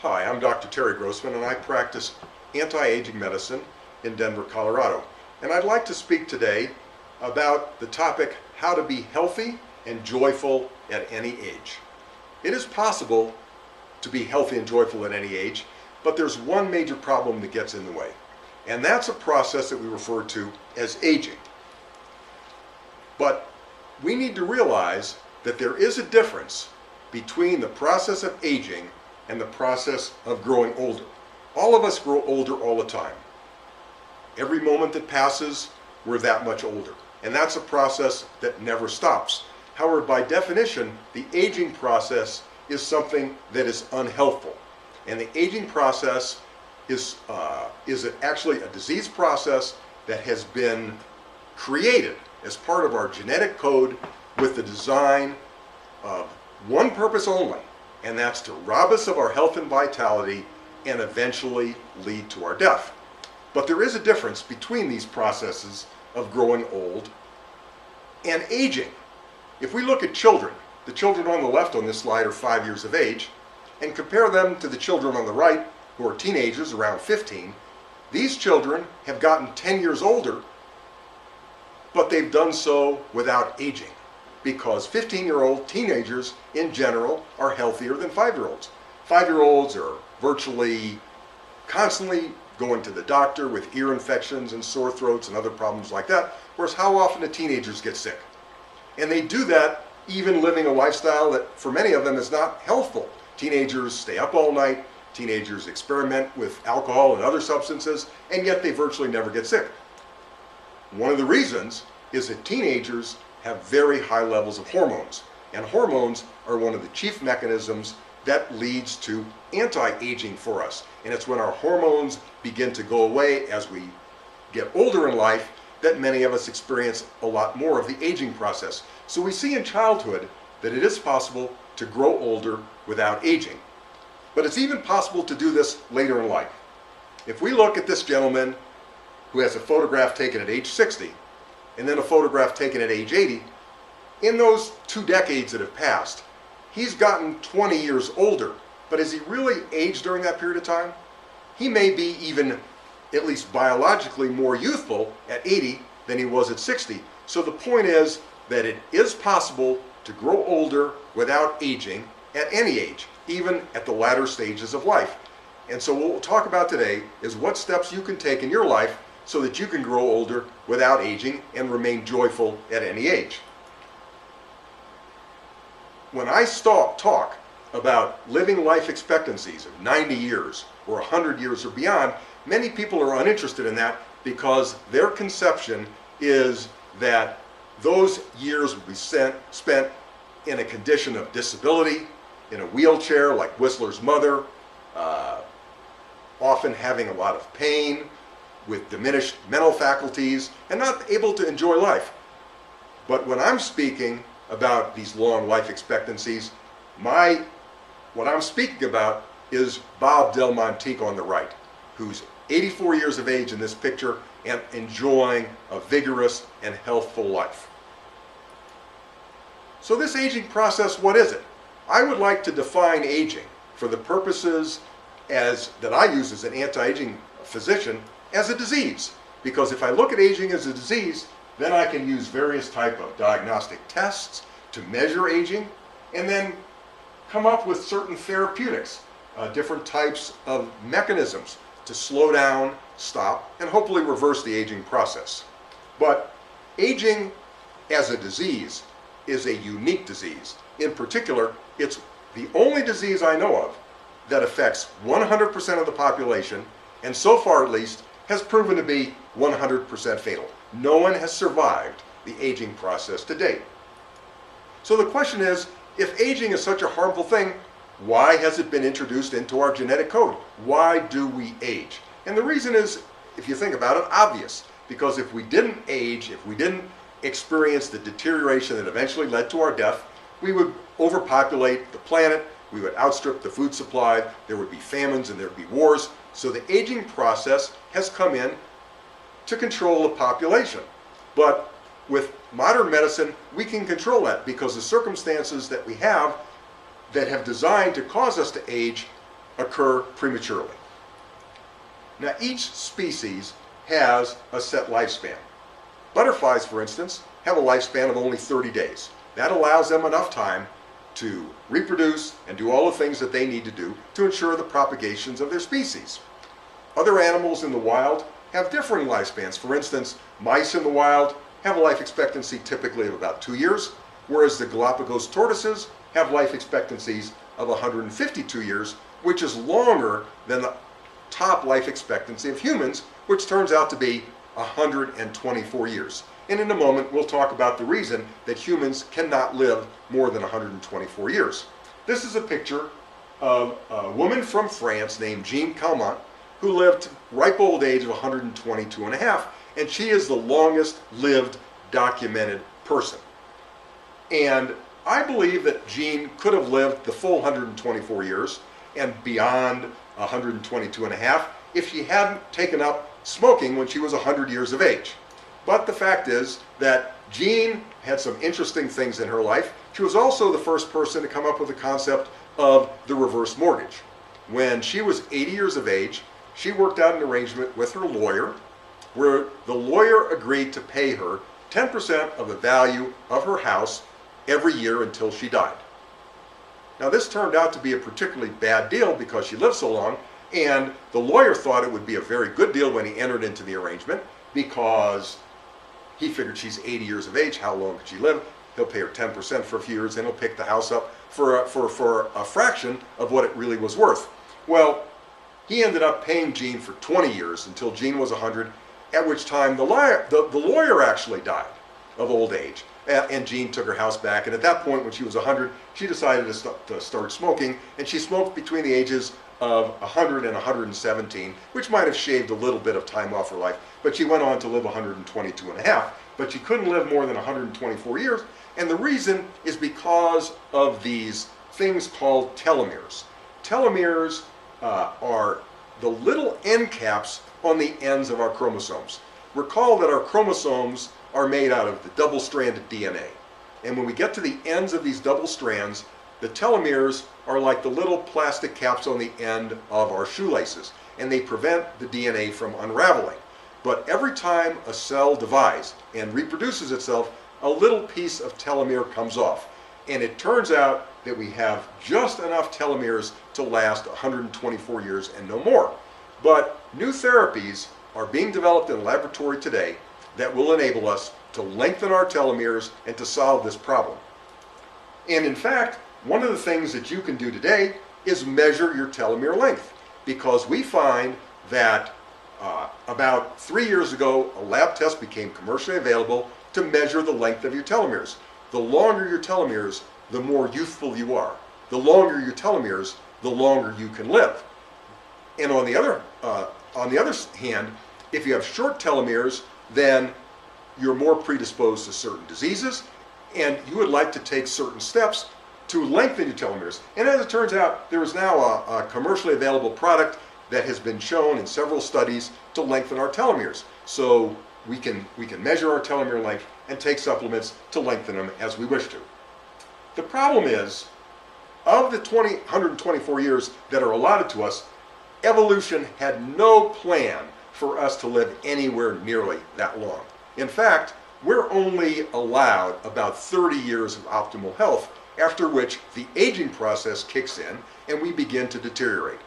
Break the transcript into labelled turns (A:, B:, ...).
A: Hi, I'm Dr. Terry Grossman and I practice anti-aging medicine in Denver, Colorado. And I'd like to speak today about the topic how to be healthy and joyful at any age. It is possible to be healthy and joyful at any age, but there's one major problem that gets in the way. And that's a process that we refer to as aging. But we need to realize that there is a difference between the process of aging and the process of growing older. All of us grow older all the time. Every moment that passes, we're that much older. And that's a process that never stops. However, by definition, the aging process is something that is unhealthful. And the aging process is actually a disease process that has been created as part of our genetic code with the design of one purpose only, and that's to rob us of our health and vitality and eventually lead to our death. But there is a difference between these processes of growing old and aging. If we look at children, the children on the left on this slide are 5 years of age, and compare them to the children on the right who are teenagers around 15, these children have gotten 10 years older, but they've done so without aging, because 15-year-old teenagers in general are healthier than 5-year-olds. 5-year-olds are virtually constantly going to the doctor with ear infections and sore throats and other problems like that, whereas how often do teenagers get sick? And they do that even living a lifestyle that for many of them is not healthful. Teenagers stay up all night, teenagers experiment with alcohol and other substances, and yet they virtually never get sick. One of the reasons is that teenagers have very high levels of hormones, and hormones are one of the chief mechanisms that leads to anti-aging for us. And it's when our hormones begin to go away as we get older in life that many of us experience a lot more of the aging process. So we see in childhood that it is possible to grow older without aging. But it's even possible to do this later in life. If we look at this gentleman who has a photograph taken at age 60 and then a photograph taken at age 80, in those 2 decades that have passed, he's gotten 20 years older. But has he really aged during that period of time? He may be even, at least biologically, more youthful at 80 than he was at 60. So the point is that it is possible to grow older without aging at any age, even at the latter stages of life. And so what we'll talk about today is what steps you can take in your life so that you can grow older without aging and remain joyful at any age. When I talk about living life expectancies of 90 years or 100 years or beyond, many people are uninterested in that because their conception is that those years will be spent in a condition of disability, in a wheelchair like Whistler's mother, often having a lot of pain, with diminished mental faculties, and not able to enjoy life. But when I'm speaking about these long life expectancies, what I'm speaking about is Bob Del Monteque on the right, who's 84 years of age in this picture and enjoying a vigorous and healthful life. So this aging process, what is it? I would like to define aging for the purposes that I use as an anti-aging physician as a disease. Because if I look at aging as a disease, then I can use various type of diagnostic tests to measure aging and then come up with certain therapeutics, different types of mechanisms to slow down, stop, and hopefully reverse the aging process. But aging as a disease is a unique disease. In particular, it's the only disease I know of that affects 100% of the population, and so far at least has proven to be 100% fatal. No one has survived the aging process to date. So the question is, if aging is such a harmful thing, why has it been introduced into our genetic code? Why do we age? And the reason is, if you think about it, obvious. Because if we didn't age, if we didn't experience the deterioration that eventually led to our death, we would overpopulate the planet, we would outstrip the food supply, there would be famines and there would be wars. So the aging process has come in to control the population. But with modern medicine, we can control that because the circumstances that we have that have designed to cause us to age occur prematurely. Now, each species has a set lifespan. Butterflies, for instance, have a lifespan of only 30 days. That allows them enough time to reproduce and do all the things that they need to do to ensure the propagations of their species. Other animals in the wild have differing lifespans. For instance, mice in the wild have a life expectancy typically of about 2 years, whereas the Galapagos tortoises have life expectancies of 152 years, which is longer than the top life expectancy of humans, which turns out to be 124 years. And in a moment, we'll talk about the reason that humans cannot live more than 124 years. This is a picture of a woman from France named Jeanne Calment, who lived to ripe old age of 122 and a half, and she is the longest lived documented person. And I believe that Jeanne could have lived the full 124 years and beyond 122 and a half if she hadn't taken up smoking when she was 100 years of age. But the fact is that Jeanne had some interesting things in her life. She was also the first person to come up with the concept of the reverse mortgage. When she was 80 years of age, she worked out an arrangement with her lawyer where the lawyer agreed to pay her 10% of the value of her house every year until she died. Now, this turned out to be a particularly bad deal because she lived so long, and the lawyer thought it would be a very good deal when he entered into the arrangement because he figured she's 80 years of age, how long could she live? He'll pay her 10% for a few years, and he'll pick the house up for a fraction of what it really was worth. Well, he ended up paying Jeanne for 20 years until Jeanne was 100, at which time the lawyer actually died of old age. And Jeanne took her house back, and at that point, when she was 100, she decided to start smoking, and she smoked between the ages of 100 and 117, which might have shaved a little bit of time off her life, but she went on to live 122 and a half. But she couldn't live more than 124 years, and the reason is because of these things called telomeres. Telomeres are the little end caps on the ends of our chromosomes. Recall that our chromosomes are made out of the double-stranded DNA. And when we get to the ends of these double strands, the telomeres are like the little plastic caps on the end of our shoelaces, and they prevent the DNA from unraveling. But every time a cell divides and reproduces itself, a little piece of telomere comes off. And it turns out that we have just enough telomeres to last 124 years and no more. But new therapies are being developed in the laboratory today that will enable us to lengthen our telomeres and to solve this problem. And in fact, one of the things that you can do today is measure your telomere length, because we find that about 3 years ago, a lab test became commercially available to measure the length of your telomeres. The longer your telomeres, the more youthful you are. The longer your telomeres, the longer you can live. And on the other hand, if you have short telomeres, then you're more predisposed to certain diseases, and you would like to take certain steps to lengthen your telomeres. And as it turns out, there is now a commercially available product that has been shown in several studies to lengthen our telomeres. So we can measure our telomere length and take supplements to lengthen them as we wish to. The problem is, of the 124 years that are allotted to us, evolution had no plan for us to live anywhere nearly that long. In fact, we're only allowed about 30 years of optimal health, after which the aging process kicks in and we begin to deteriorate.